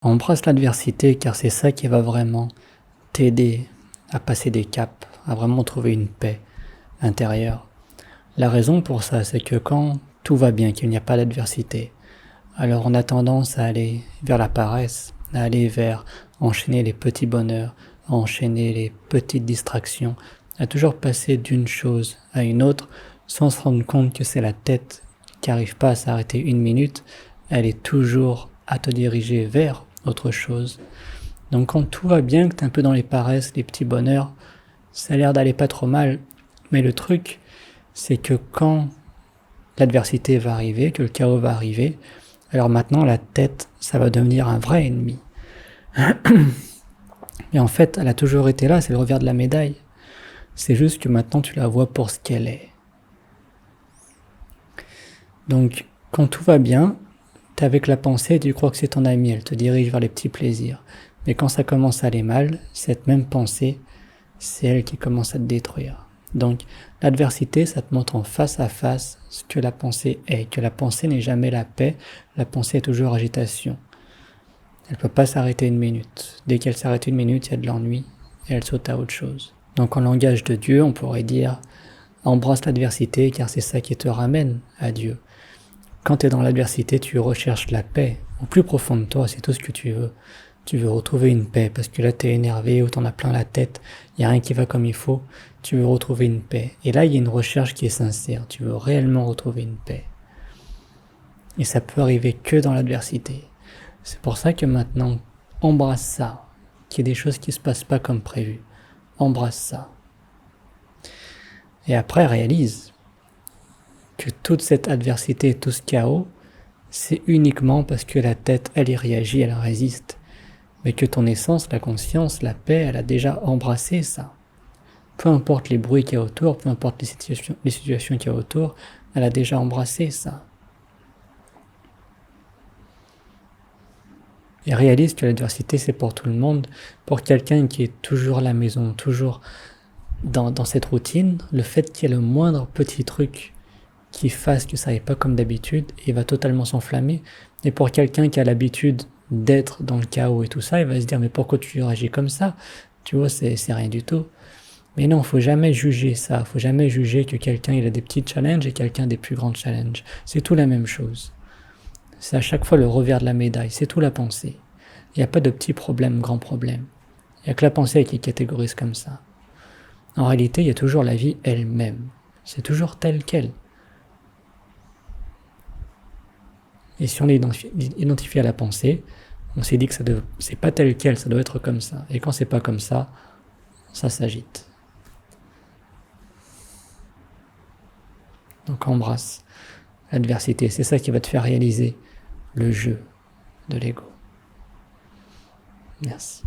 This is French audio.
Embrasse l'adversité car c'est ça qui va vraiment t'aider à passer des caps, à vraiment trouver une paix intérieure. La raison pour ça, c'est que quand tout va bien, qu'il n'y a pas d'adversité, alors on a tendance à aller vers la paresse, à aller vers enchaîner les petits bonheurs, à enchaîner les petites distractions, à toujours passer d'une chose à une autre sans se rendre compte que c'est la tête qui n'arrive pas à s'arrêter une minute, elle est toujours à te diriger vers autre chose. Donc quand tout va bien, que tu es un peu dans les paresses, les petits bonheurs, ça a l'air d'aller pas trop mal, mais le truc, c'est que quand l'adversité va arriver, que le chaos va arriver, alors maintenant la tête, ça va devenir un vrai ennemi. Et en fait, elle a toujours été là, c'est le revers de la médaille. C'est juste que maintenant tu la vois pour ce qu'elle est. Donc quand tout va bien, t'es avec la pensée et tu crois que c'est ton ami, elle te dirige vers les petits plaisirs. Mais quand ça commence à aller mal, cette même pensée, c'est elle qui commence à te détruire. Donc l'adversité, ça te montre en face à face ce que la pensée est, que la pensée n'est jamais la paix, la pensée est toujours agitation. Elle ne peut pas s'arrêter une minute. Dès qu'elle s'arrête une minute, il y a de l'ennui et elle saute à autre chose. Donc en langage de Dieu, on pourrait dire embrasse l'adversité car c'est ça qui te ramène à Dieu. Quand tu es dans l'adversité, tu recherches la paix. Au plus profond de toi, c'est tout ce que tu veux. Tu veux retrouver une paix parce que là, tu es énervé ou t'en as plein la tête, il n'y a rien qui va comme il faut. Tu veux retrouver une paix. Et là, il y a une recherche qui est sincère. Tu veux réellement retrouver une paix. Et ça peut arriver que dans l'adversité. C'est pour ça que maintenant, embrasse ça. Qu'il y ait des choses qui ne se passent pas comme prévu. Embrasse ça. Et après, réalise que toute cette adversité, tout ce chaos, c'est uniquement parce que la tête, elle y réagit, elle résiste. Mais que ton essence, la conscience, la paix, elle a déjà embrassé ça. Peu importe les bruits qu'il y a autour, peu importe les situations qu'il y a autour, elle a déjà embrassé ça. Et réalise que l'adversité, c'est pour tout le monde. Pour quelqu'un qui est toujours à la maison, toujours dans cette routine, le fait qu'il y ait le moindre petit truc qui fasse que ça n'est pas comme d'habitude, il va totalement s'enflammer. Et pour quelqu'un qui a l'habitude d'être dans le chaos et tout ça, il va se dire mais pourquoi tu réagis comme ça? Tu vois, c'est rien du tout. Mais non, faut jamais juger ça, faut jamais juger que quelqu'un il a des petits challenges et quelqu'un des plus grands challenges. C'est tout la même chose. C'est à chaque fois le revers de la médaille, c'est tout la pensée. Il n'y a pas de petits problèmes, grands problèmes. Il n'y a que la pensée qui catégorise comme ça. En réalité, il y a toujours la vie elle-même. C'est toujours tel quel. Et si on est identifié à la pensée, on s'est dit que c'est pas tel quel, ça doit être comme ça. Et quand c'est pas comme ça s'agite. Donc embrasse l'adversité, c'est ça qui va te faire réaliser le jeu de l'ego. Merci.